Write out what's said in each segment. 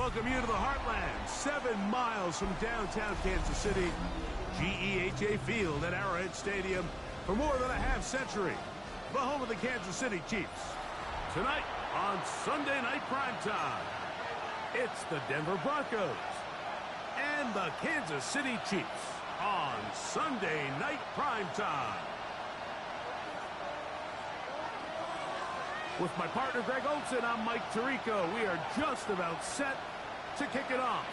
welcome you to the Heartland, 7 miles from downtown Kansas City. GEHA Field at Arrowhead Stadium for more than a half-century. The home of the Kansas City Chiefs. Tonight on Sunday Night Primetime, it's the Denver Broncos and the Kansas City Chiefs on Sunday Night Primetime. With my partner Greg Olsen, I'm Mike Tirico. We are just about set to kick it off.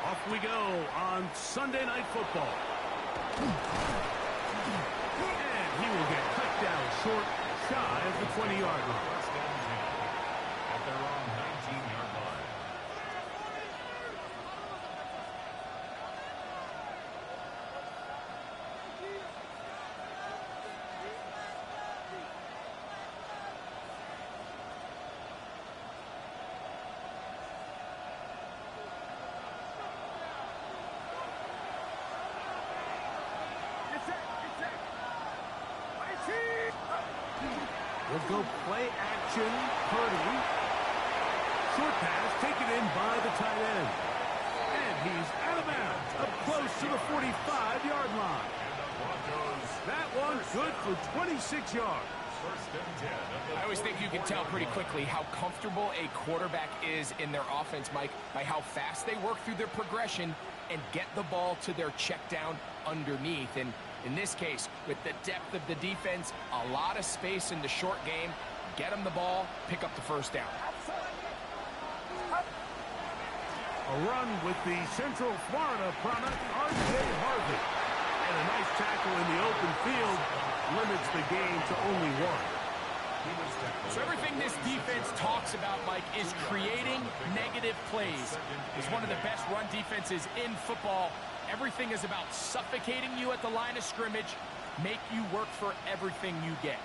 Off we go on Sunday Night Football. And he will get cut down short, shy of the 20-yard line. First down 10 at their own 19-yard line. We'll go play action. Purdy. Short pass taken in by the tight end. And he's out of bounds, up close to the 45-yard line. That one good for 26 yards. I always think you can tell pretty quickly how comfortable a quarterback is in their offense, Mike, by how fast they work through their progression and get the ball to their check down underneath. And in this case, with the depth of the defense, a lot of space in the short game, get them the ball, pick up the first down. A run with the Central Florida product, R.J. Harvey. And a nice tackle in the open field limits the game to only one. So everything this defense talks about, Mike, is creating negative plays. It's one of the best run defenses in football. Everything is about suffocating you at the line of scrimmage, make you work for everything you get.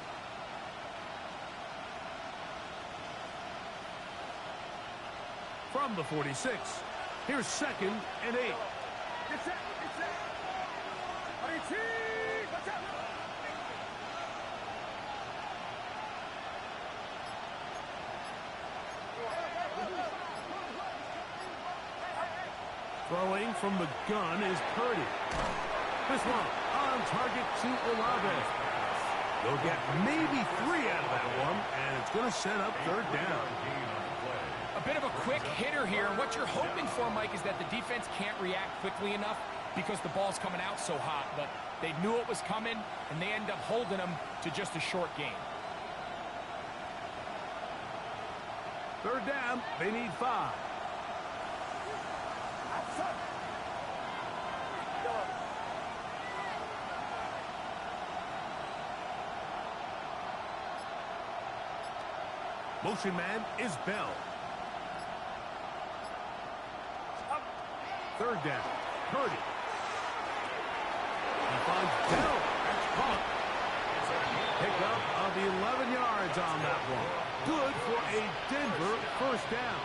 From the 46, here's 2nd and 8. Throwing from the gun is Purdy. This one on target to Olave. They'll get maybe 3 out of that one, and it's going to set up 3rd down. A bit of a quick hitter here. What you're hoping for, Mike, is that the defense can't react quickly enough because the ball's coming out so hot. But they knew it was coming, and they end up holding them to just a short game. 3rd down, they need 5. Motion man is Bell. 3rd down, Purdy. He finds Bell. That's caught. Pick up of 11 yards on that one. Good for a Denver 1st down.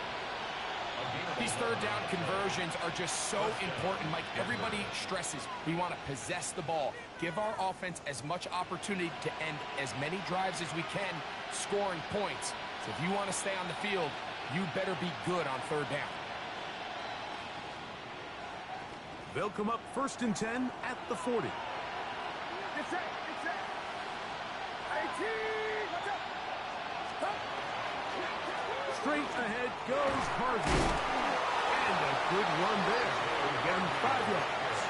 These 3rd down conversions are just so important, Mike. Everybody stresses we want to possess the ball, give our offense as much opportunity to end as many drives as we can, scoring points. So if you want to stay on the field, you better be good on 3rd down. They'll come up 1st and 10 at the 40. Straight ahead goes Harvey. And a good run there. Again, 5 yards.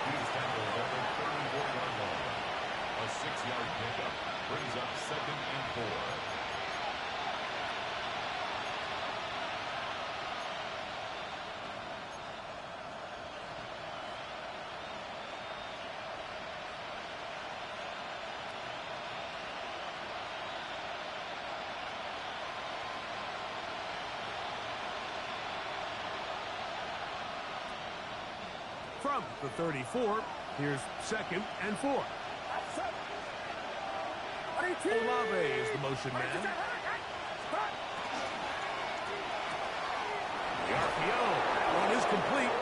He's tackled at the 34-yard line. A 6-yard pickup brings up 2nd and 4. From the 34, here's 2nd and 4. Olave is the motion man. The RPO, that one is complete,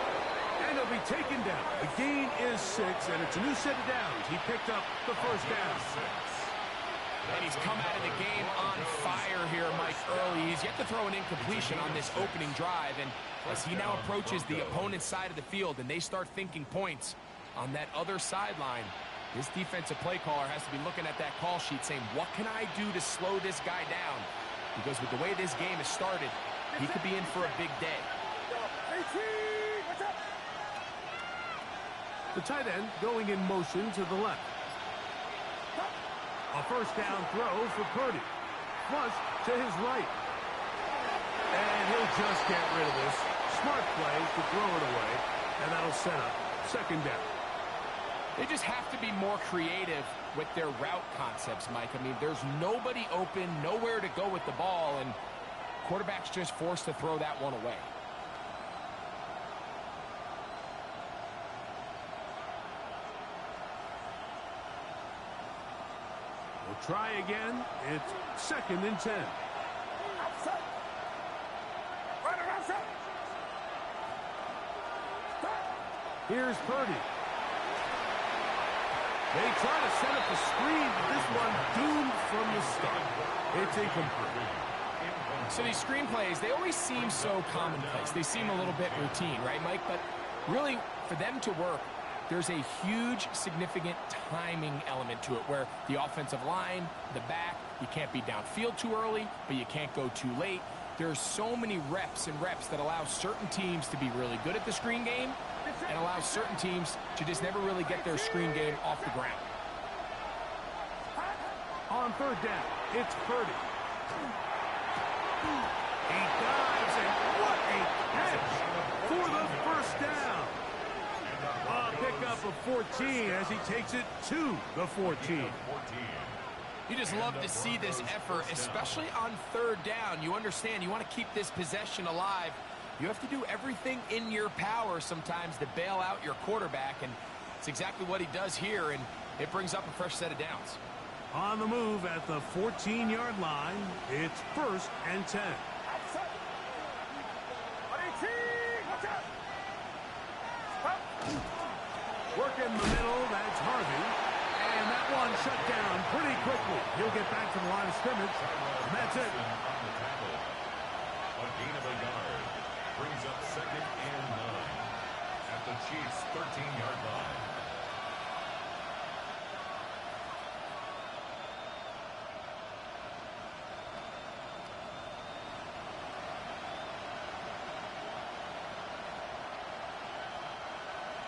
and it'll be taken down. The gain is 6, and it's a new set of downs. He picked up the 1st down. And he's come out of the game on fire here, Mike, early. He's yet to throw an incompletion on this opening drive. And as he now approaches the opponent's side of the field and they start thinking points on that other sideline, this defensive play caller has to be looking at that call sheet saying, what can I do to slow this guy down? Because with the way this game has started, he could be in for a big day. The tight end going in motion to the left. A first down throw for Purdy. Flush to his right. And he'll just get rid of this. Smart play to throw it away. And that'll set up second down. They just have to be more creative with their route concepts, Mike. I mean, there's nobody open, nowhere to go with the ball, and quarterback's just forced to throw that one away. We'll try again. It's second and 10. Here's Purdy. They try to set up a screen, but this one doomed from the start. It's incomplete. So these screen plays, they always seem so commonplace. They seem a little bit routine, right, Mike? But really, for them to work, there's a huge, significant timing element to it where the offensive line, the back, you can't be downfield too early, but you can't go too late. There's so many reps and reps that allow certain teams to be really good at the screen game and allows certain teams to just never really get their screen game off the ground. On third down, it's Purdy. He dives, and what a catch for the first down. A pickup of 14 as he takes it to the 14. You just love to see this effort, especially on third down. You understand, you want to keep this possession alive. You have to do everything in your power sometimes to bail out your quarterback, and it's exactly what he does here, and it brings up a fresh set of downs. On the move at the 14-yard line, it's first and 10. Work in the middle, that's Harvey. And that one shut down pretty quickly. He'll get back to the line of scrimmage, and that's it. A gain of a yard brings up second and 9 at the Chiefs' 13-yard line.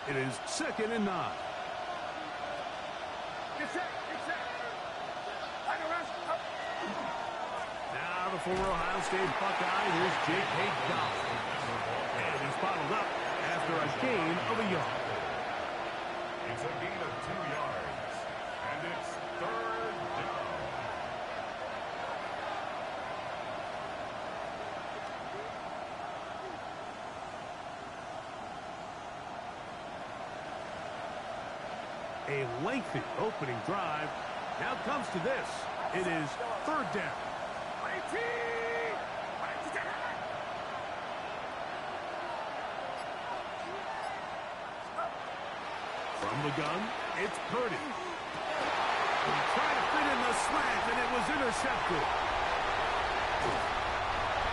It is second and 9. Now the former Ohio State Buckeye, here's J.K. Dobbins. And he's bottled up after a gain of a yard. It's a gain of 2 yards, and it's third down. A lengthy opening drive. Now comes to this. It is third down. From the gun, it's Purdy. He tried to fit in the slant, and it was intercepted.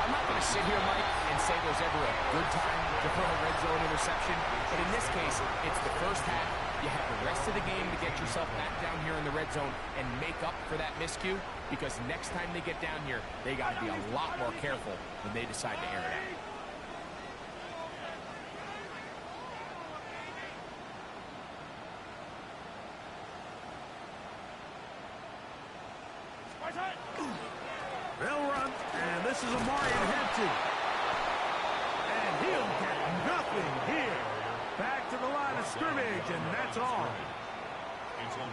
I'm not going to sit here, Mike, and say there's ever a good time to throw a red zone interception, but in this case, it's the first half. You have the rest of the game to get yourself back down here in the red zone and make up for that miscue, because next time they get down here, they got to be a lot more careful when they decide to air it out. They'll run, and this is Amarian Hampton. And he'll get nothing here. Back to the line of scrimmage, and that's all.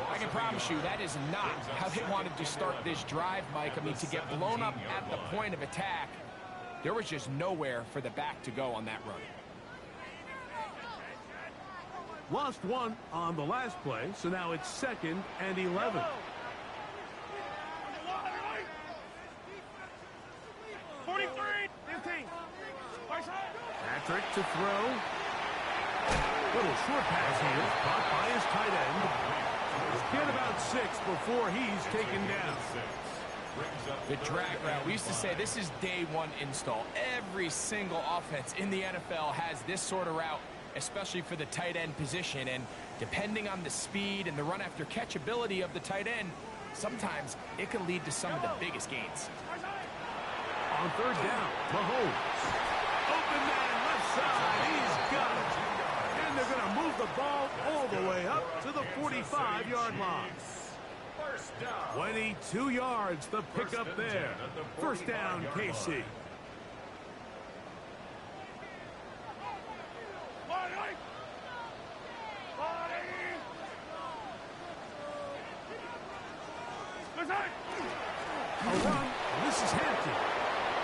I can promise you that is not how they wanted to start this drive, Mike. I mean, to get blown up at the point of attack, there was just nowhere for the back to go on that run. Lost one on the last play, so now it's second and 11. Patrick to throw. Little short pass here, caught by his tight end. Get about 6 before he's taken down. The drag route. We used to say this is day one install. Every single offense in the NFL has this sort of route, especially for the tight end position. And depending on the speed and the run after catch ability of the tight end, sometimes it can lead to some of the biggest gains. On third down, Mahomes. Open man left side. He's got it. And they're going to move the ball all the way up to the 45-yard line. 22 yards, the pickup there. First down, KC. A run. This is Hampton.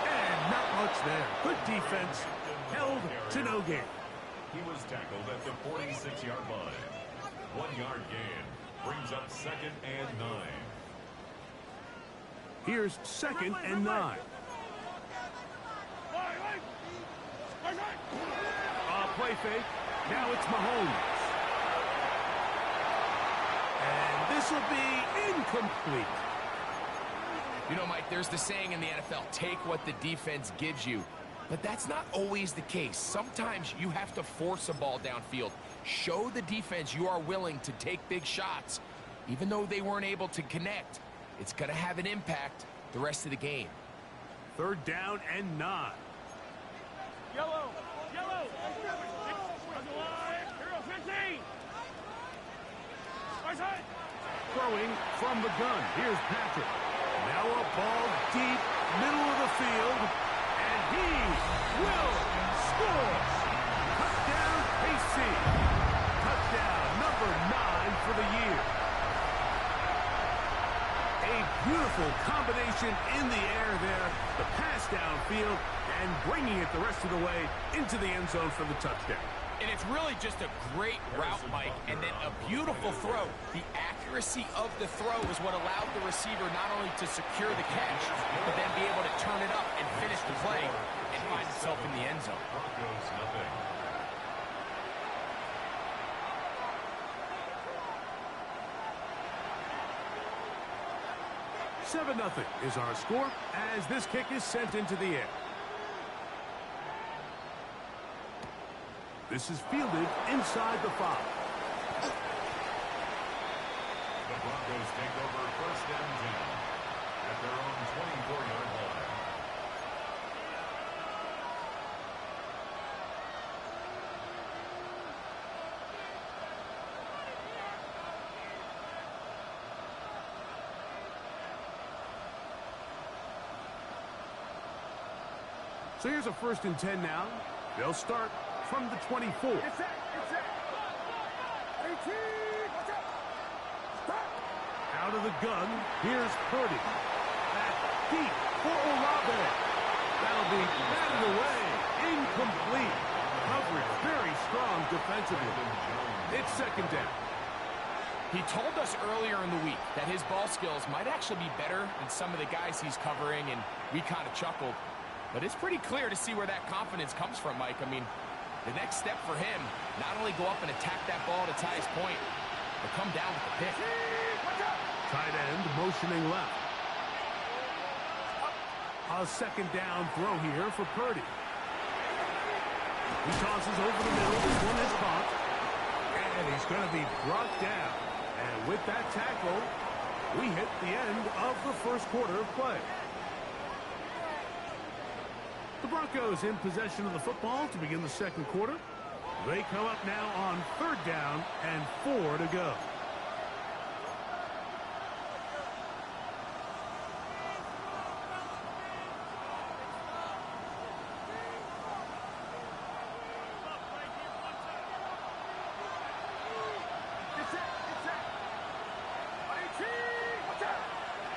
And not much there. Good defense. Held to no gain. He was tackled at the 46-yard line. 1 yard gain. Brings up 2nd and 9. Here's 2nd and 9. Play fake. Now it's Mahomes. And this will be incomplete. You know, Mike, there's the saying in the NFL, take what the defense gives you. But that's not always the case. Sometimes you have to force a ball downfield. Show the defense you are willing to take big shots. Even though they weren't able to connect, it's going to have an impact the rest of the game. Third down and 9. Yellow! Yellow! Hero 15! Throwing from the gun. Here's Patrick. Now a ball deep, middle of the field. And he will score. Touchdown, KC. Touchdown number 9 for the year. A beautiful combination in the air there. The pass downfield and bringing it the rest of the way into the end zone for the touchdown. And it's really just a great route, Mike, and then a beautiful throw. The accuracy of the throw is what allowed the receiver not only to secure the catch, but then be able to turn it up and finish the play and find himself in the end zone. Broncos nothing. Seven 0 is our score as this kick is sent into the air. This is fielded inside the 5. The Broncos take over 1st and 10 at their own 24-yard line. So here's a 1st and 10 now. They'll start from the 24. Out of the gun, here's Purdy. Back deep for Olave. That'll be batted away. Incomplete. Coverage very strong defensively. It's 2nd down. He told us earlier in the week that his ball skills might actually be better than some of the guys he's covering, and we kind of chuckled. But it's pretty clear to see where that confidence comes from, Mike. I mean, the next step for him, not only go up and attack that ball to tie his point, but come down with the pick. Tight end motioning left. A 2nd down throw here for Purdy. He tosses over the middle. This one is caught. And he's going to be brought down. And with that tackle, we hit the end of the 1st quarter of play. The Broncos in possession of the football to begin the 2nd quarter. They come up now on 3rd down and 4 to go.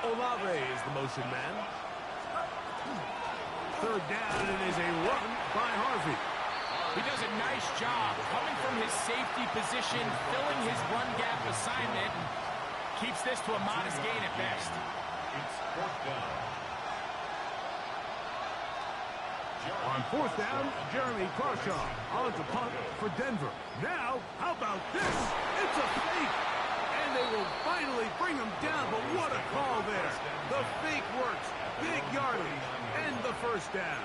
Olave is the motion man. 3rd down, and it is a run by Harvey. He does a nice job coming from his safety position, filling his run gap assignment, and keeps this to a modest gain at best. It's 4th down. On 4th down, Jeremy Crawshaw on to punt for Denver. Now, how about this? It's a fake, and And they will finally bring him down, but what a call there. The fake works, big yardage, and the first down.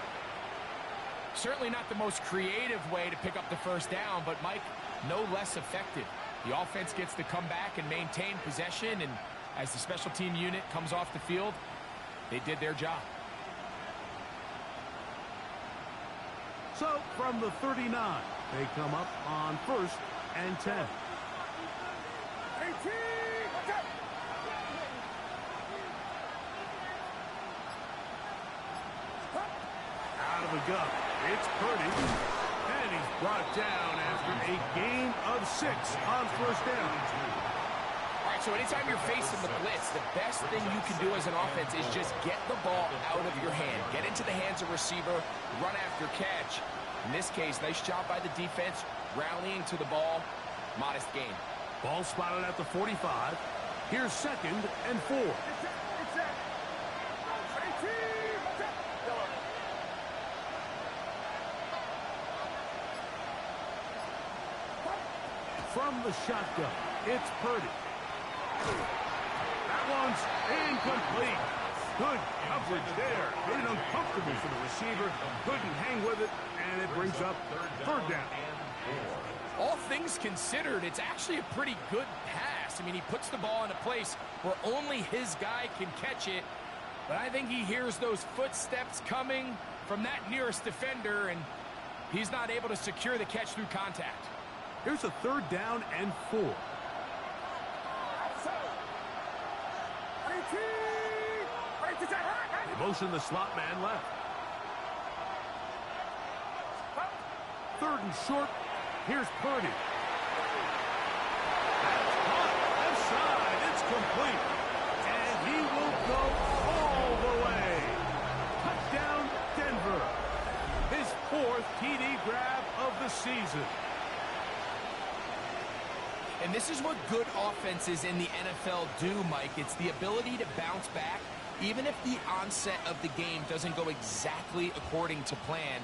Certainly not the most creative way to pick up the first down, but Mike, no less effective. The offense gets to come back and maintain possession, and as the special team unit comes off the field, they did their job. So from the 39, they come up on 1st and 10. Out of the gun, it's Purdy, and he's brought down after a gain of 6 on first down. All right, so anytime you're facing the blitz, the best thing you can do as an offense is just get the ball out of your hand. Get into the hands of receiver, run after catch. In this case, nice job by the defense, rallying to the ball. Modest gain. Ball spotted at the 45. Here's 2nd and 4. From the shotgun, it's Purdy. That one's incomplete. Good coverage there. Made it uncomfortable for the receiver. Couldn't hang with it, and it brings up 3rd down. All things considered, it's actually a pretty good pass. I mean, he puts the ball in a place where only his guy can catch it. But I think he hears those footsteps coming from that nearest defender, and he's not able to secure the catch through contact. Here's a 3rd down and 4. They motion the slot man left. 3rd and short. Here's Purdy. That's caught. Left side. It's complete. And he will go all the way. Touchdown, Denver. His 4th TD grab of the season. And this is what good offenses in the NFL do, Mike. It's the ability to bounce back, even if the onset of the game doesn't go exactly according to plan.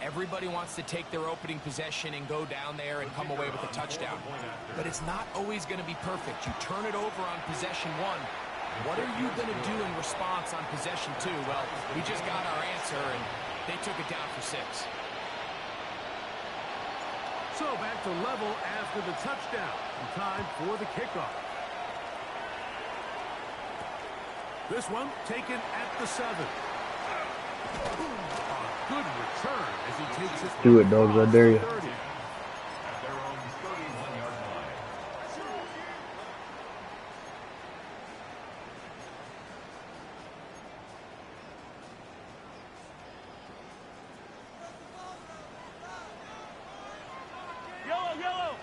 Everybody wants to take their opening possession and go down there and come away with a touchdown. But it's not always going to be perfect. You turn it over on possession 1. What are you going to do in response on possession 2? Well, we just got our answer, and they took it down for 6. So back to level after the touchdown. And time for the kickoff. This one taken at the 7. A good return as he takes it. Do it, dogs. I dare you. At their own 31-yard line. Yellow.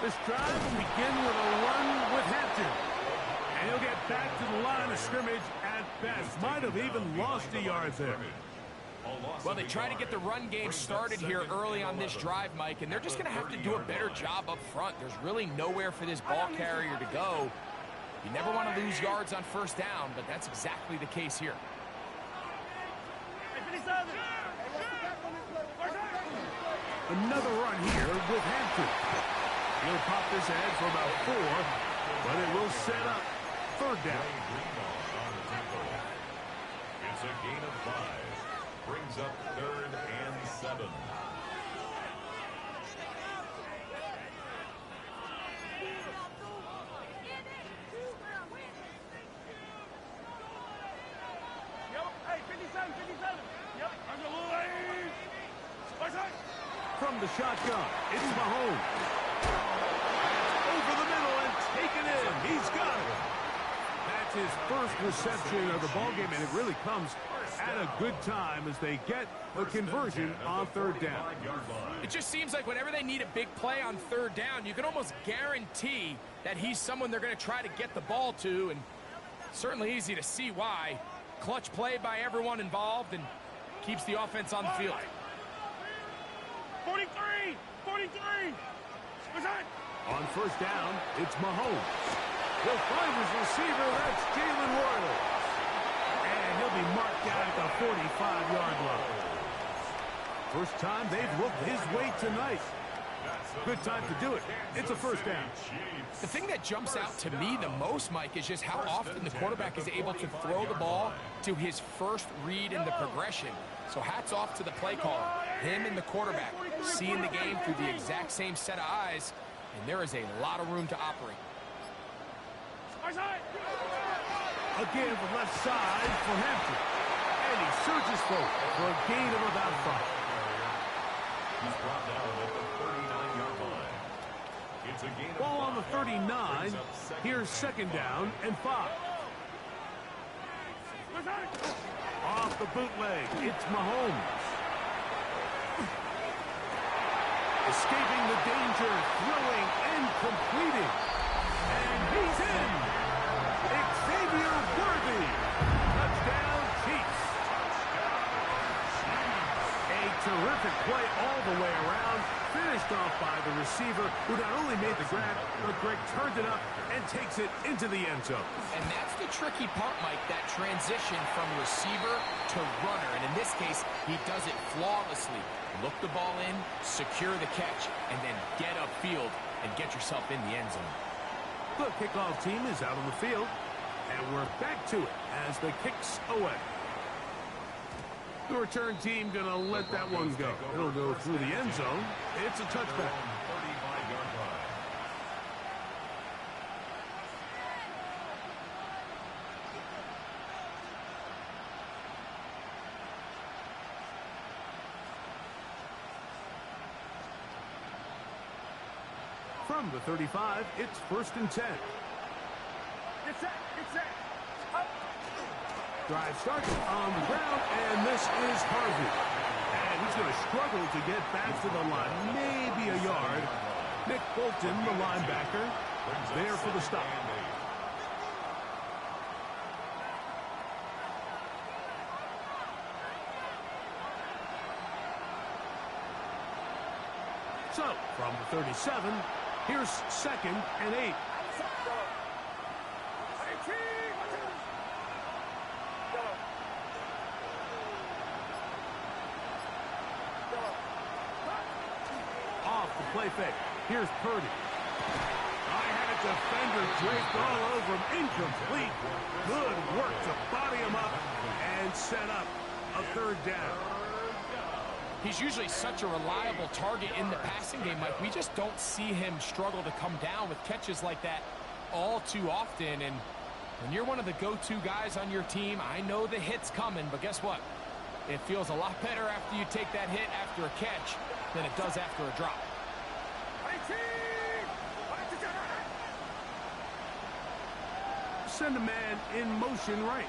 This drive will begin with a run with Hampton. And he'll get back to the line of scrimmage at best. Might have even lost a yard there. Well, they try to get the run game started here early on this drive, Mike, and they're just going to have to do a better job up front. There's really nowhere for this ball carrier to go. You never want to lose yards on first down, but that's exactly the case here. Another run here with Hampton. He'll pop this ahead for about 4, but it will set up 3rd down. It's a gain of 5. Brings up 3rd and 7. Hey, 57. Yep, I'm going to lead. From the shotgun, it's Mahomes. Over the middle and taken in. He's got it. That's his first reception of the ballgame, and it really comes at a good time as they get a conversion on 3rd down. It just seems like whenever they need a big play on 3rd down, you can almost guarantee that he's someone they're going to try to get the ball to, and certainly easy to see why. Clutch play by everyone involved and keeps the offense on the field. 43. On 1st down, it's Mahomes. He'll find his receiver. That's Jalen Royals. And he'll be marked down at the 45-yard line. First time they've looked his way tonight. Good time to do it. It's a first down. The thing that jumps out to me the most, Mike, is just how often the quarterback is able to throw the ball to his first read in the progression. So hats off to the play caller. Him and the quarterback seeing the game through the exact same set of eyes, and there is a lot of room to operate. Again, the left side for Hampton. And he surges forward for a gain of about 5. He's brought down at the 39-yard line. It's a gain of Ball on the 5. 39. Here's second down and 5. Off the bootleg, it's Mahomes. Escaping the danger, throwing and completing. And he's in. Xavier Worthy. Touchdown, Chiefs. A terrific play all the way around. Finished off by the receiver, who not only made the grab, but Greg turned it up and takes it into the end zone. And that's the tricky part, Mike, that transition from receiver to runner. And in this case, he does it flawlessly. Look the ball in, secure the catch, and then get upfield and get yourself in the end zone. The kickoff team is out on the field, and we're back to it as the kicks away. The return team going to let that one go. It'll go through the end zone. It's a touchback. 35-yard line. From the 35, it's 1st and 10. Get set. Up. Drive starts on the ground, and this is Harvey. And he's going to struggle to get back to the line, maybe a yard. Nick Bolton, the linebacker, there for the stop. So, from the 37, here's 2nd and 8. Off the play fake. Here's Purdy. I had a defender draped all over him. Incomplete. Good work to body him up and set up a 3rd down. He's usually such a reliable target in the passing game, Mike. We just don't see him struggle to come down with catches like that all too often. And when you're one of the go-to guys on your team, I know the hit's coming, but guess what? It feels a lot better after you take that hit after a catch than it does after a drop. Send a man in motion right.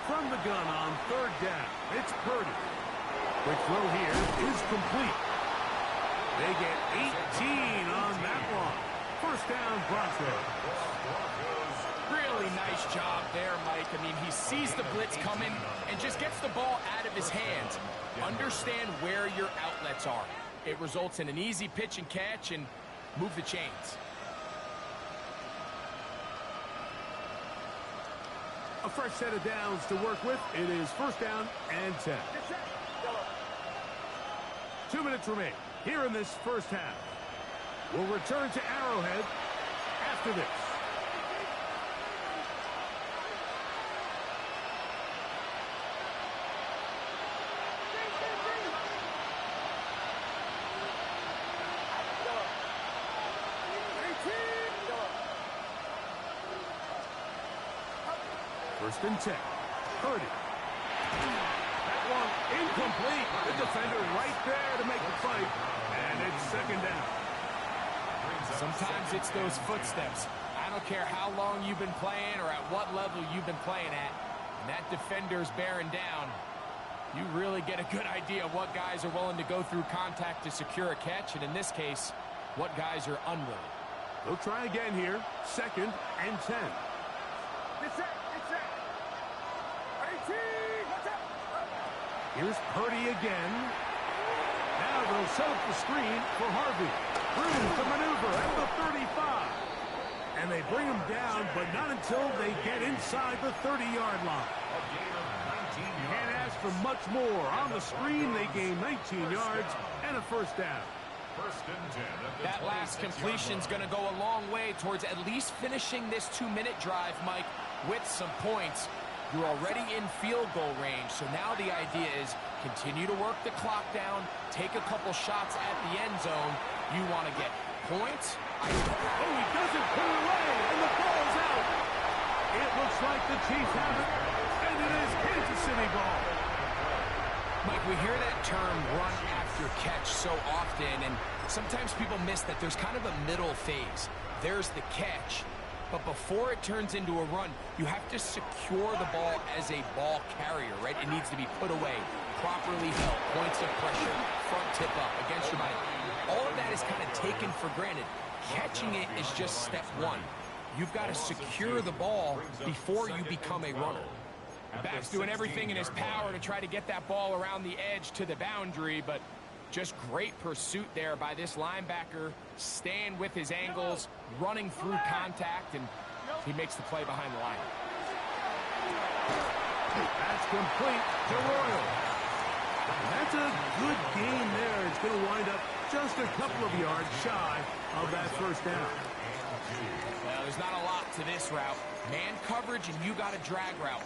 From the gun on 3rd down, it's Purdy. Quick throw here is complete. They get 18 on that one. 1st down, Broncos. Really nice job there, Mike. I mean, he sees the blitz coming and just gets the ball out of his hands. Understand where your outlets are. It results in an easy pitch and catch and move the chains. A fresh set of downs to work with. It is 1st down and 10. 2 minutes remain here in this first half. We'll return to Arrowhead after this. First and 10. Purdy. That one incomplete. The defender right there to make the fight. And it's 2nd down. Sometimes it's those footsteps. I don't care how long you've been playing or at what level you've been playing at. When that defender's bearing down, you really get a good idea of what guys are willing to go through contact to secure a catch, and in this case, what guys are unwilling. They'll try again here. 2nd and 10. Here's Purdy again. Now they'll set up the screen for Harvey. Room to maneuver at the 35. And they bring him down, but not until they get inside the 30-yard line. A gain of 19 yards. Can't ask for much more. On the screen, they gain 19 yards and a first down. First and 10 at the That last 26-yard completion's line. going to go a long way towards at least finishing this 2-minute drive, Mike, with some points. You're already in field goal range, so now the idea is continue to work the clock down, take a couple shots at the end zone. You want to get points. Oh, he doesn't put it away, and the ball's out. It looks like the Chiefs have it, and it is Kansas City ball. Mike, we hear that term run after catch so often, and sometimes people miss that there's kind of a middle phase. There's the catch, but before it turns into a run, you have to secure the ball as a ball carrier, right? It needs to be put away, properly held, points of pressure, front tip up, against your body. All of that is kind of taken for granted. Catching it is just step one. You've got to secure the ball before you become a runner. Back's doing everything in his power to try to get that ball around the edge to the boundary, but just great pursuit there by this linebacker, staying with his angles, running through contact, and he makes the play behind the line. That's complete to Royal. That's a good game there. It's going to wind up just a couple of yards shy of that first down. Well, there's not a lot to this route. Man coverage, and you got a drag route.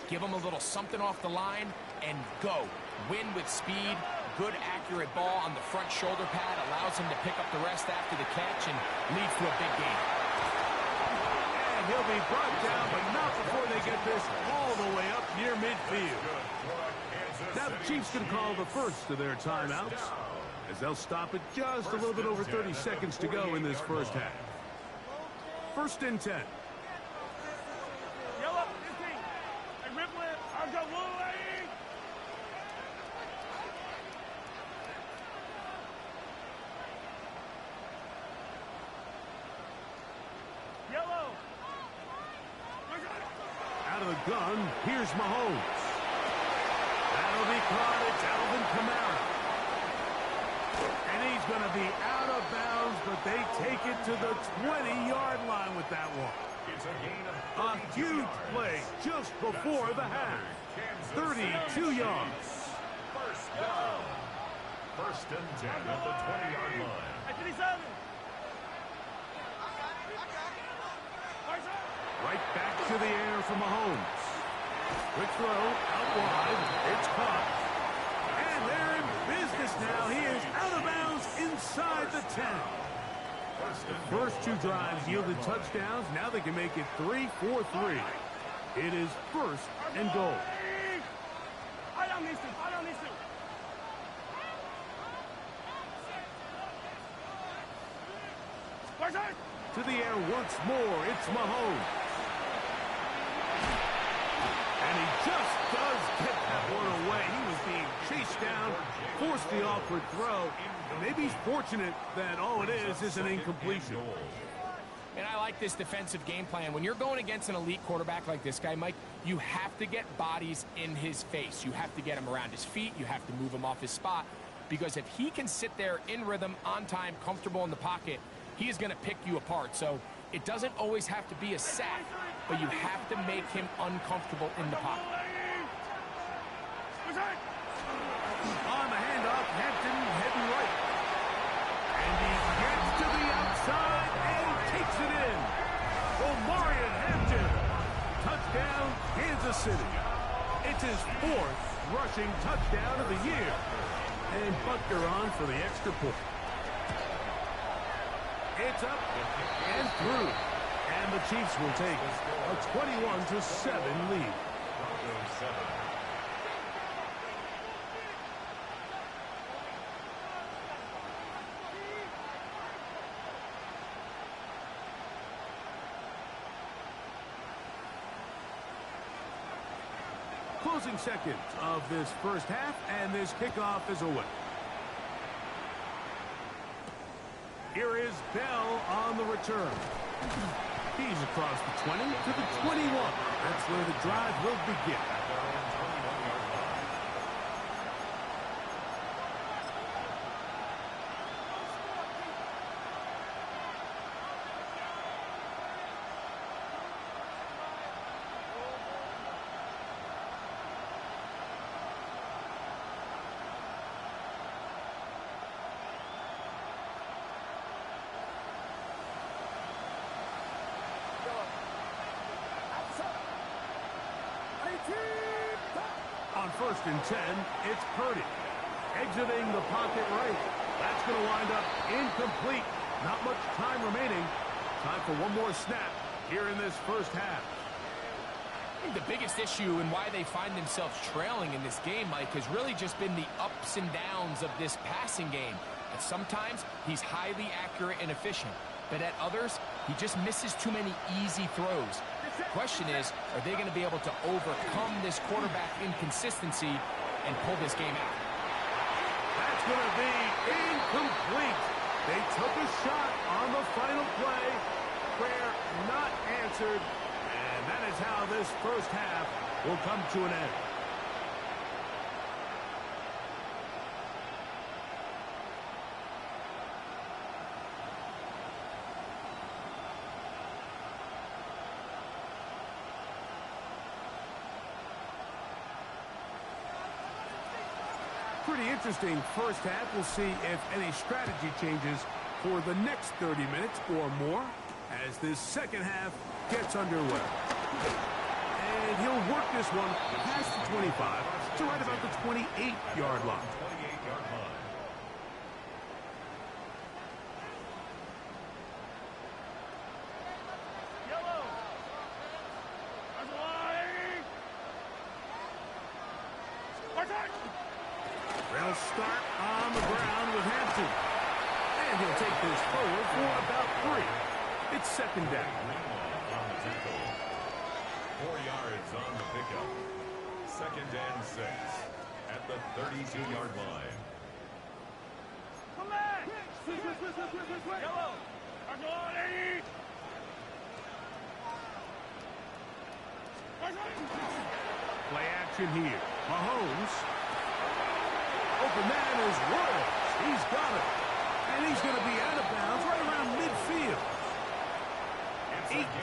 Give him a little something off the line and go. Win with speed. Good, accurate ball on the front shoulder pad. Allows him to pick up the rest after the catch and leads to a big gain. And he'll be brought down, but not before they get this all the way up near midfield. Now the Chiefs can call the first of their timeouts, as they'll stop it just a little bit over 30 seconds to go in this first half. First and 10. Yellow, 15. Hey, Ripley, I'll go Wolverine. Yellow. Out of the gun, here's Mahomes. That'll be caught. It's Alvin Kamara. And he's going to be out of bounds, but they take it to the 20-yard line with that one. It's a gain of A huge play just before the half. 32 yards. first down. First and 10 at the 20-yard line. Hey, 57. Right back to the air for Mahomes. Quick throw, out wide. It's caught. And they're in business now. He is out of bounds inside the 10. First two drives yielded touchdowns. Now they can make it 3-4-3. It is first and goal. I don't need to. To the air once more. It's Mahomes. And he just does get that one away. He was being chased down, forced the awkward throw. Maybe he's fortunate that all it is an incompletion. And I like this defensive game plan. When you're going against an elite quarterback like this guy, Mike, you have to get bodies in his face. You have to get him around his feet. You have to move him off his spot. Because if he can sit there in rhythm, on time, comfortable in the pocket, he is going to pick you apart. So it doesn't always have to be a sack, but you have to make him uncomfortable in the pocket. On the handoff, Hampton heading right. And he gets to the outside and takes it in. Omarion Hampton. Touchdown, Kansas City. It's his fourth rushing touchdown of the year. And Butker on for the extra point. It's up and through. And the Chiefs will take a 21-7 lead. Closing seconds of this first half, and this kickoff is away. Here is Bell on the return. He's across the 20 to the 21. That's where the drive will begin. On 1st and 10, it's Purdy. Exiting the pocket right. That's going to wind up incomplete. Not much time remaining. Time for one more snap here in this first half. I think the biggest issue and why they find themselves trailing in this game, Mike, has really just been the ups and downs of this passing game. And sometimes he's highly accurate and efficient, but at others, he just misses too many easy throws. The question is, are they going to be able to overcome this quarterback inconsistency and pull this game out? That's going to be incomplete. They took a shot on the final play. Prayer not answered. And that is how this first half will come to an end. Pretty interesting first half. We'll see if any strategy changes for the next 30 minutes or more as this second half gets underway. And he'll work this one past the 25 to right about the 28-yard line. 28-yard line. Yellow. That's wide. Attack. They'll start on the ground with Hampton. And he'll take this forward for about 3. It's second down. On the tackle. 4 yards on the pickup. Second and 6 at the 32-yard line. Come back. Yellow. That's wide. Play action here. Mahomes. Open man is Royals. He's got it. And he's going to be out of bounds right around midfield.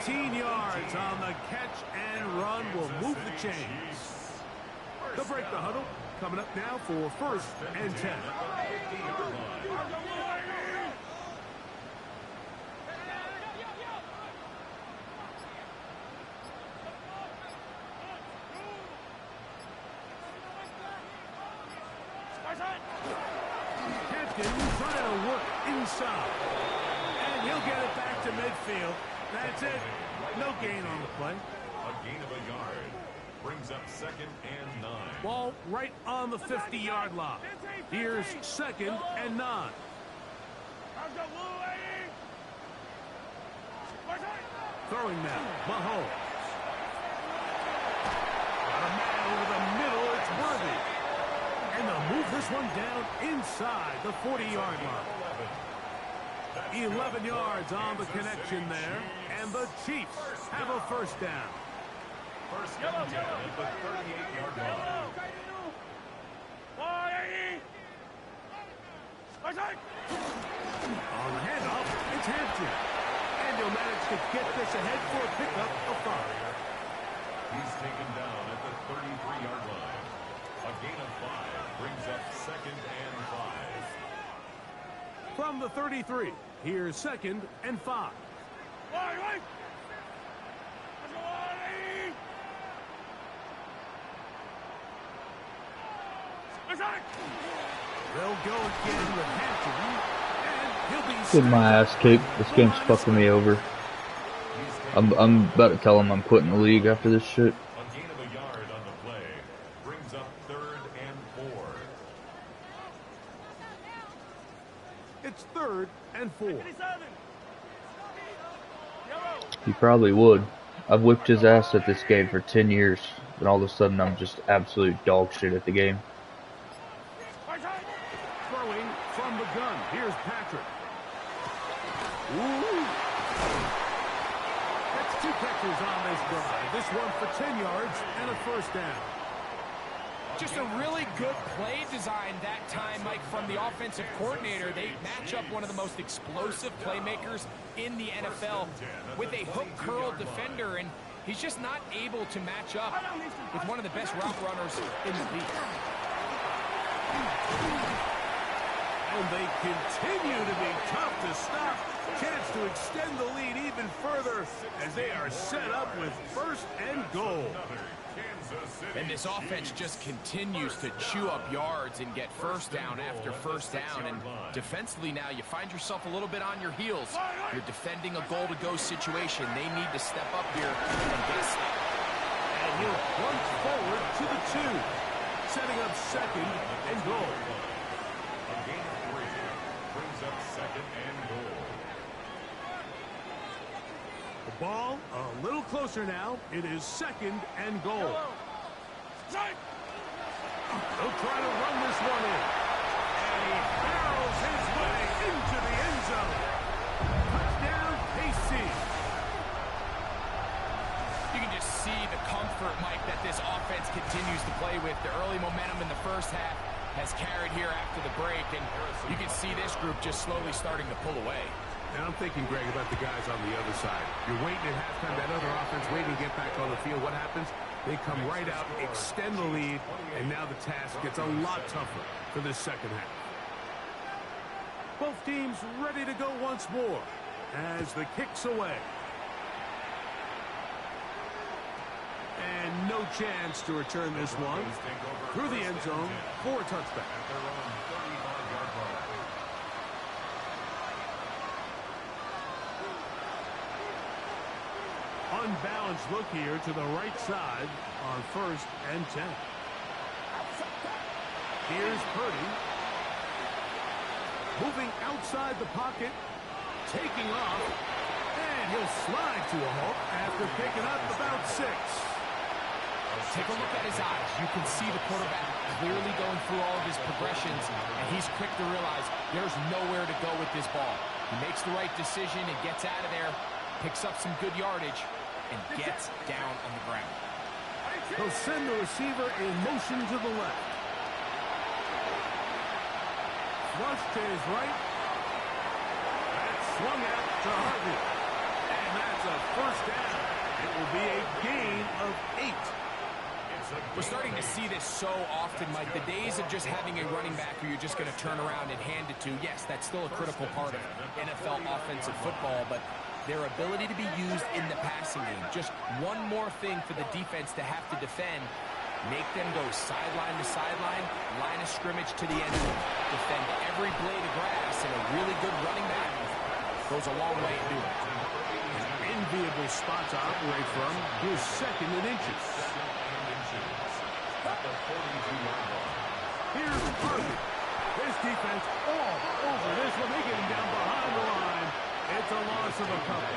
18 yards on the catch and run will move the chains. They'll break the huddle. Coming up now for 1st and 10. Hampton trying to work inside. And he'll get it back to midfield. That's it. No gain on the play. A gain of a yard. Brings up 2nd and 9. Ball right on the 50-yard line. Here's 2nd and 9. Throwing now, Mahomes. Got a man over the middle. It's Worthy. And they'll move this one down inside the 40-yard line. 11 yards on the connection there. And the Chiefs have a first down. First and 10 at the 38-yard line. On the handoff, it's Hampton. And he'll manage to get this ahead for a pickup of 5. He's taken down at the 33-yard line. A gain of 5 brings up 2nd and 5. From the 33, here's 2nd and 5. They'll go again with Hampton, and he'll be Get my ass kicked. This game's fucking me over. I'm about to tell him I'm quitting the league after this shit. A gain of a yard on the play brings up 3rd and 4. It's 3rd and 4. He probably would. I've whipped his ass at this game for 10 years, and all of a sudden I'm just absolute dog shit at the game. Throwing from the gun. Here's Patrick. Ooh. That's 2 catches on this drive. This one for 10 yards and a first down. Just a really good play design that time, Mike, from the offensive coordinator. They match up one of the most explosive playmakers in the NFL with a hook curl defender, and he's just not able to match up with one of the best route runners in the league. And they continue to be tough to stop. Chance to extend the lead even further as they are set up with 1st and goal. Kansas City And this offense just continues to chew up yards and get first down after first down. And defensively now, you find yourself a little bit on your heels. You're defending a goal-to-go situation. They need to step up here and get a stop. And he'll plunge forward to the 2, setting up second and goal. A gain of 3 brings up second and goal. The ball a little closer now. It is second and goal. They'll try to run this one in. And he barrels his way into the end zone. Touchdown, KC. You can just see the comfort, Mike, that this offense continues to play with. The early momentum in the first half has carried here after the break, and you can see this group just slowly starting to pull away. And I'm thinking, Greg, about the guys on the other side. You're waiting at halftime, that other offense waiting to get back on the field. What happens? They come right out, extend the lead, and now the task gets a lot tougher for this second half. Both teams ready to go once more as the kick's away. And no chance to return this one through the end zone for a touchback. At their own 35-yard line. Unbalanced look here to the right side on 1st and 10. Here's Purdy. Moving outside the pocket. Taking off. And he'll slide to a halt after picking up about 6. Take a look at his eyes. You can see the quarterback clearly going through all of his progressions, and he's quick to realize there's nowhere to go with this ball. He makes the right decision and gets out of there, picks up some good yardage, and gets down on the ground. He'll send the receiver in motion to the left. Flush to his right. That's swung out to Harvey. And that's a first down. It will be a gain of 8. We're starting to see this so often, Mike. The days of just having a running back who you're just going to turn around and hand it to, yes, that's still a critical part of NFL offensive football, but their ability to be used in the passing game, just one more thing for the defense to have to defend, make them go sideline to sideline, line of scrimmage to the end zone, defend every blade of grass, and a really good running back goes a long way in doing it. An enviable spot to operate from. Here's second and inches. At the 42-yard line. Here's Harvey. His defense all over this one. They get him down behind the line. It's a loss of a couple.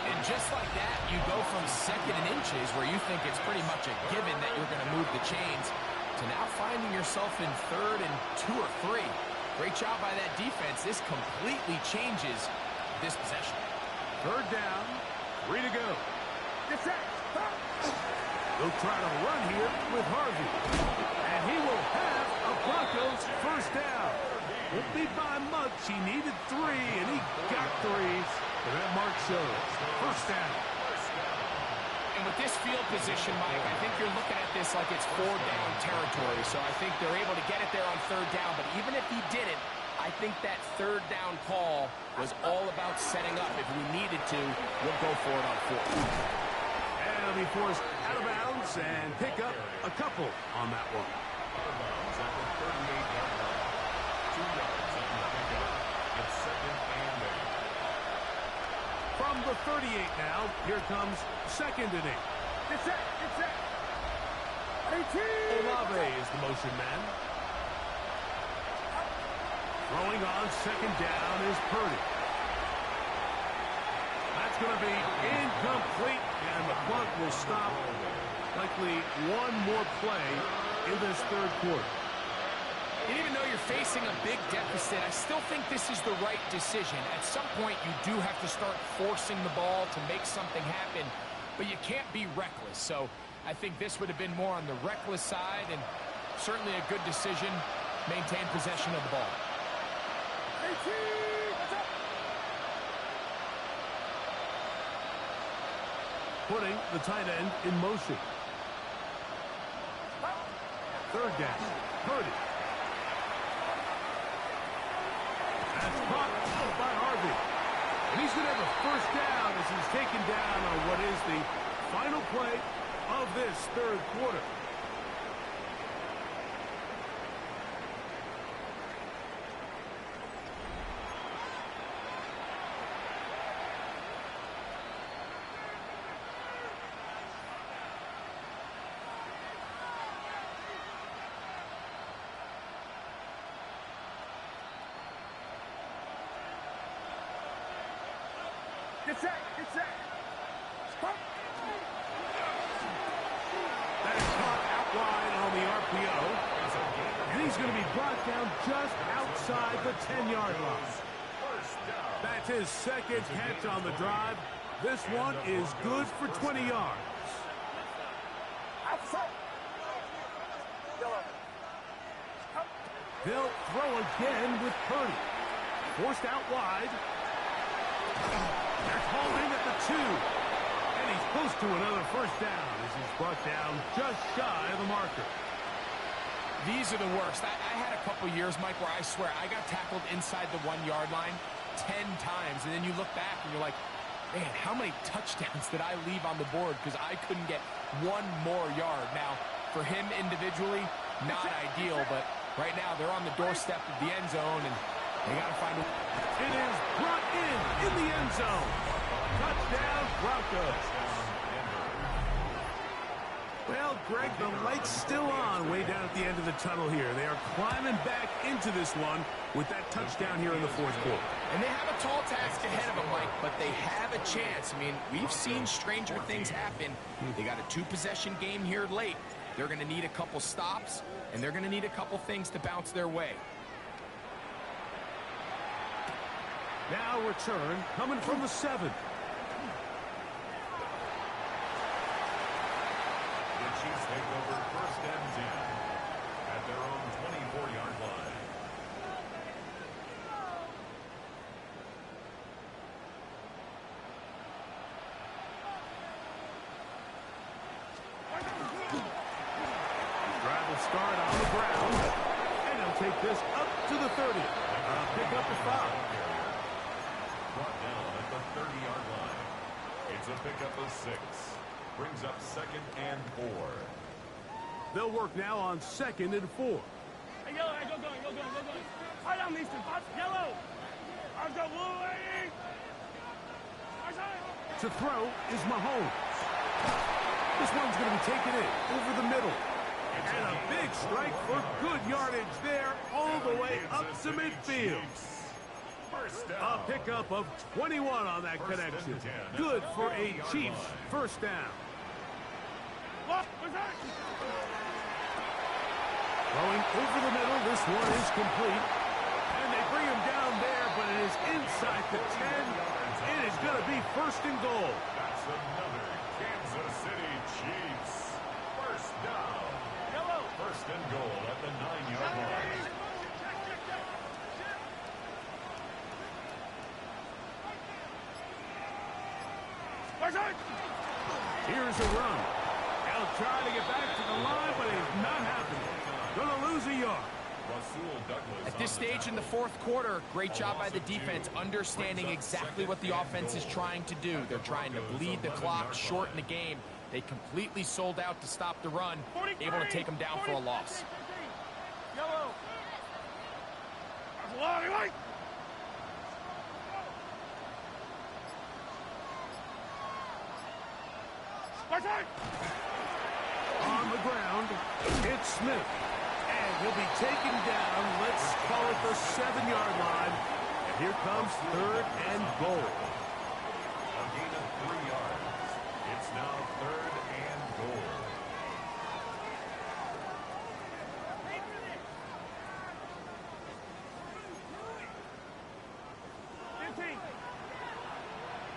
And just like that, you go from second and inches, where you think it's pretty much a given that you're going to move the chains, to now finding yourself in 3rd and 2 or 3. Great job by that defense. This completely changes this possession. 3rd down. 3 to go. They'll try to run here with Harvey. And he will have a Broncos first down. Won't be by much. He needed 3, and he got 3. And that mark shows. First down. And with this field position, Mike, I think you're looking at this like it's 4-down territory. So I think they're able to get it there on 3rd down. But even if he didn't, I think that 3rd down call was all about setting up. If we needed to, we'll go for it on 4th. And he'll be forced out of bounds and pick up a couple on that one. Out of bounds at the 38-yard line. 2 yards on the pickup. It's second and 8. From the 38 now, here comes second and 8. Olave is the motion man. Throwing on second down is Purdy. That's going to be incomplete, and the clock will stop. Likely one more play in this 3rd quarter. And even though you're facing a big deficit, I still think this is the right decision. At some point, you do have to start forcing the ball to make something happen, but you can't be reckless. So I think this would have been more on the reckless side, and certainly a good decision. Maintain possession of the ball. Putting the tight end in motion. 3rd down. Purdy. That's caught by Harvey. And he's going to have a first down as he's taken down on what is the final play of this third quarter. Get set, get set. That is caught out wide on the RPO. And he's going to be brought down just outside the 10-yard line. That's his second catch on the drive. This one is good for 20 yards. They'll throw again with Purdy. Forced out wide. They're called in at the 2. And he's close to another first down as he's brought down just shy of the marker. These are the worst. I had a couple years, Mike, where I swear I got tackled inside the 1-yard line 10 times. And then you look back and you're like, man, how many touchdowns did I leave on the board because I couldn't get one more yard? Now, for him individually, not ideal, but right now they're on the doorstep of the end zone, and they got to find a... It is brought in the end zone. Touchdown, Broncos. Well, Greg, the light's still on way down at the end of the tunnel here. They are climbing back into this one with that touchdown here in the fourth quarter. And they have a tall task ahead of them, Mike, but they have a chance. I mean, we've seen stranger things happen. They got a 2-possession game here late. They're going to need a couple stops, and they're going to need a couple things to bounce their way. Now return coming from the 7. The Chiefs take over first and 10 at their own 24-yard line. Drive will start on the ground, and they'll take this up to the 30. Pick up the 5. Brought down at the 30-yard line. It's a pickup of 6. Brings up second and 4. They'll work now on second and 4. Hey, yellow, hey, go going. High down, Easton. Yellow. I've got blue, lady. To throw is Mahomes. This one's going to be taken in over the middle. And a big strike for good yardage there all the way up to midfield. A pickup of 21 on that connection. Good for a Chiefs first down. Throwing over the middle, this one is complete. And they bring him down there, but it is inside the 10. It is going to be first and goal. That's another Kansas City Chiefs first down. First and goal at the 9-yard line. Here's a run. They'll try to get back to the line, but it's not happening. Gonna lose a yard. At this stage in the fourth quarter, great job by the defense, understanding exactly what the offense is trying to do. They're trying to bleed the clock, shorten the game. They completely sold out to stop the run, able to take them down for a loss. Yellow. On the ground, it's Smith. And he'll be taken down, let's call it the 7-yard line. And here comes third and goal. A gain of 3 yards. It's now third and goal.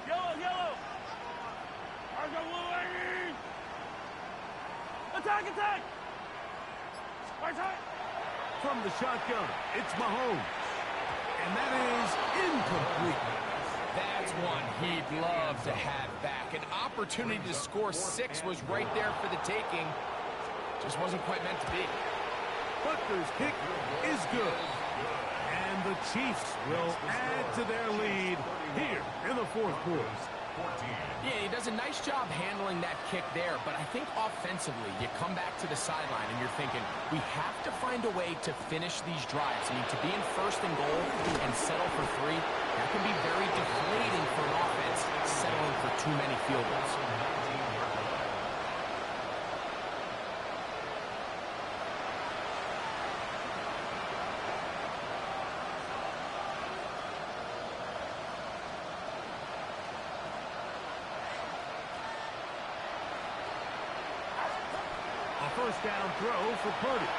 Yellow. I've got blue, lady. Attack. From the shotgun, it's Mahomes. And that is incomplete. That's one he'd love to have back. An opportunity to score 6 was right there for the taking. Just wasn't quite meant to be. Butker's kick is good. And the Chiefs will add to their lead here in the fourth quarter. Yeah, he does a nice job handling that kick there, but I think offensively, you come back to the sideline and you're thinking, we have to find a way to finish these drives. I mean, to be in first and goal and settle for 3, that can be very deflating for an offense settling for too many field goals. First down throw for Purdy.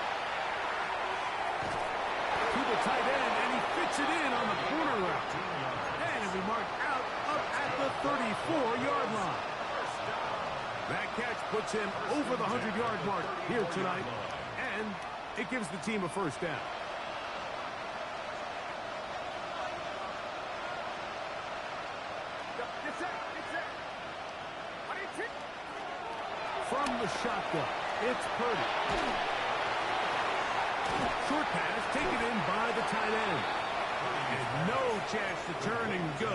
To the tight end, and he fits it in on the corner route. And it'll be marked out up at the 34-yard line. That catch puts him over the 100-yard mark here tonight, and it gives the team a first down. From the shotgun, it's Purdy. Short pass taken in by the tight end. And no chance to turn and go.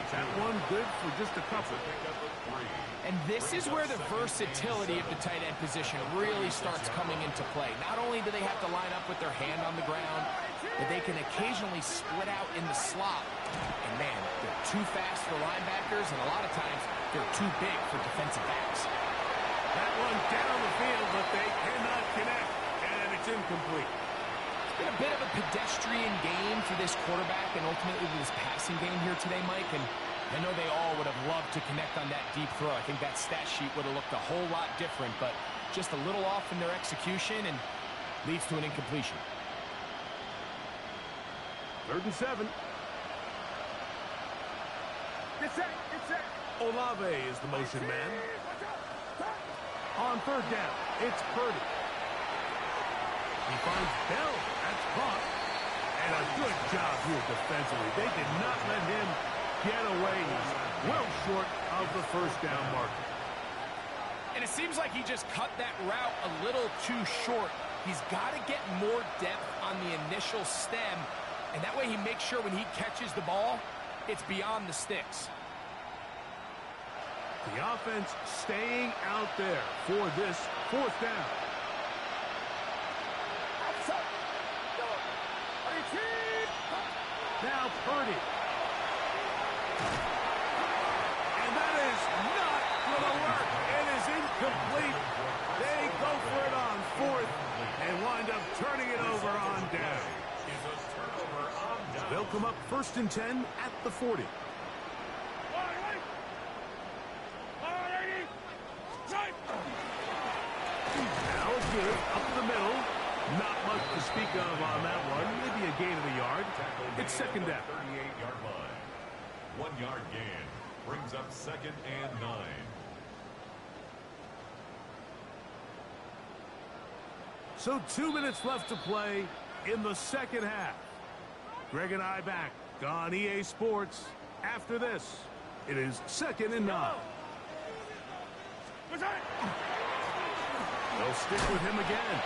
That one good for just a couple. And this is where the versatility of the tight end position really starts coming into play. Not only do they have to line up with their hand on the ground, but they can occasionally split out in the slot. And man, they're too fast for linebackers, and a lot of times they're too big for defensive backs. That one down the field, but they cannot connect, and it's incomplete. It's been a bit of a pedestrian game for this quarterback and ultimately this passing game here today, Mike. And I know they all would have loved to connect on that deep throw. I think that stat sheet would have looked a whole lot different, but just a little off in their execution and leads to an incompletion. 3rd and 7. Olave is the motion man. On 3rd down, it's Purdy. He finds Bell. That's caught. And a good job here defensively. They did not let him get away. He's well short of the first down marker. And it seems like he just cut that route a little too short. He's got to get more depth on the initial stem, and that way he makes sure when he catches the ball, it's beyond the sticks. The offense staying out there for this 4th down. Now Purdy. And that is not going to work. It is incomplete. They go for it on 4th and wind up turning it over on down. They'll come up 1st and 10 at the 40. Now it's good, up the middle. Not much to speak of on that one. Maybe a gain of a yard. It's 2nd down. 38-yard line. 1-yard gain brings up 2nd and 9. So 2 minutes left to play in the 2nd half. Greg and I back on EA Sports. After this, it is 2nd and 9. They'll stick with him again.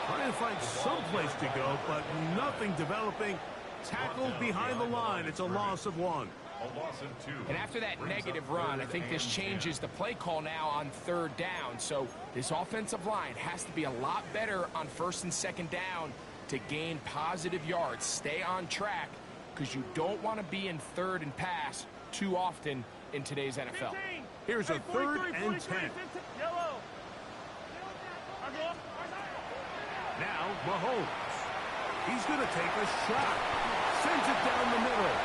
Trying to find some place to go, but nothing developing. Tackled behind the line. It's a loss of 1. A loss of 2. And after that negative run, I think this changes the play call now on 3rd down. So this offensive line has to be a lot better on 1st and 2nd down to gain positive yards. Stay on track because you don't want to be in 3rd and pass too often in today's NFL. Here's a 3rd and 10. Now Mahomes. He's going to take a shot. Sends it down the middle.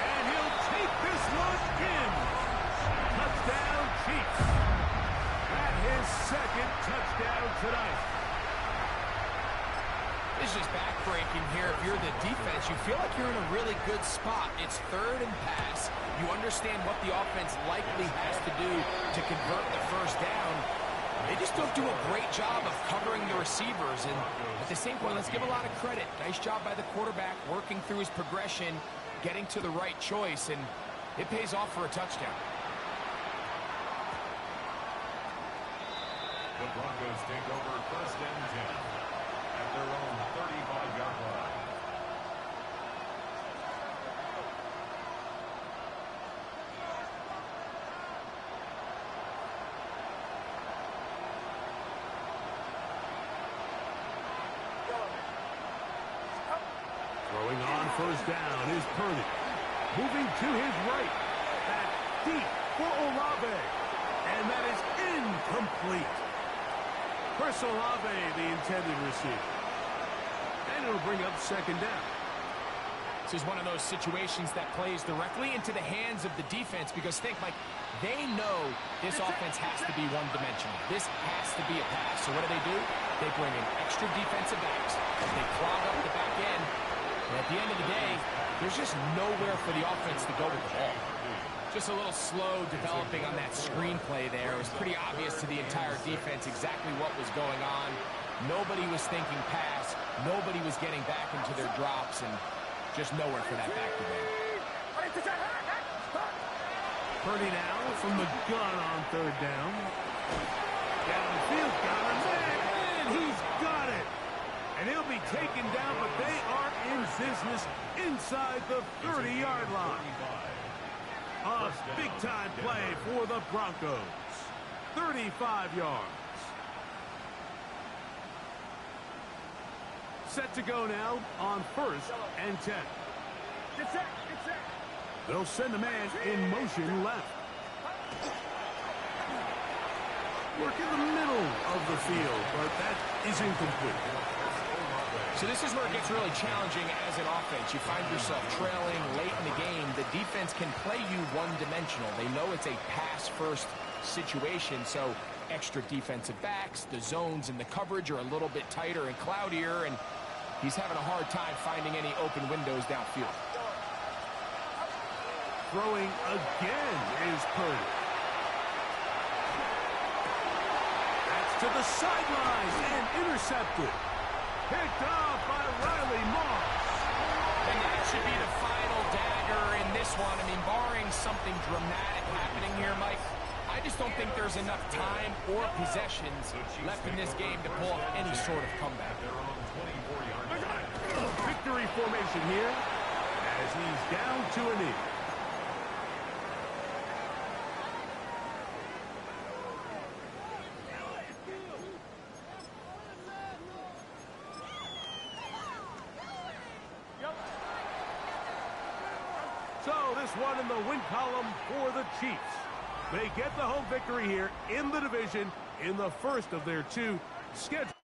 And he'll take this one in. Touchdown, Chiefs. At his 2nd touchdown tonight. This is just backbreaking here. If you're the defense, you feel like you're in a really good spot. It's 3rd and pass. You understand what the offense likely has to do to convert the 1st down. They just don't do a great job of covering the receivers. And at the same point, let's give a lot of credit. Nice job by the quarterback working through his progression, getting to the right choice, and it pays off for a touchdown. The Broncos take over 1st and 10 at their own 35-yard line. first down is Purdy. Moving to his right. That deep for Olave. And that is incomplete. Chris Olave, the intended receiver. And it'll bring up second down. This is one of those situations that plays directly into the hands of the defense because think, Mike, they know this offense has to be one-dimensional. This has to be a pass. So what do? They bring in extra defensive backs. They clog up the back end. And at the end of the day, there's just nowhere for the offense to go with the ball. Just a little slow developing on that screenplay there. It was pretty obvious to the entire defense exactly what was going on. Nobody was thinking pass. Nobody was getting back into their drops, and just nowhere for that back to go. Purdy now from the gun on third down. Downfield, got him there, and he's got it. And he'll be taken down, but they are in business inside the 30-yard line. A big-time play for the Broncos. 35 yards. Set to go now on 1st and 10. Get set, get set. They'll send a man in motion left. Work in the middle of the field, but that is incomplete. So this is where it gets really challenging as an offense. You find yourself trailing late in the game. The defense can play you one-dimensional. They know it's a pass-first situation, so extra defensive backs, the zones and the coverage are a little bit tighter and cloudier, and he's having a hard time finding any open windows downfield. Throwing again is Purdy. That's to the sidelines and intercepted. Picked off by Riley Moss. And that should be the final dagger in this one. I mean, barring something dramatic happening here, Mike, I just don't think there's enough time or possessions left in this game to pull off any sort of comeback. Victory formation here as he's down to a knee. So this one in the win column for the Chiefs. They get the home victory here in the division in the first of their two scheduled.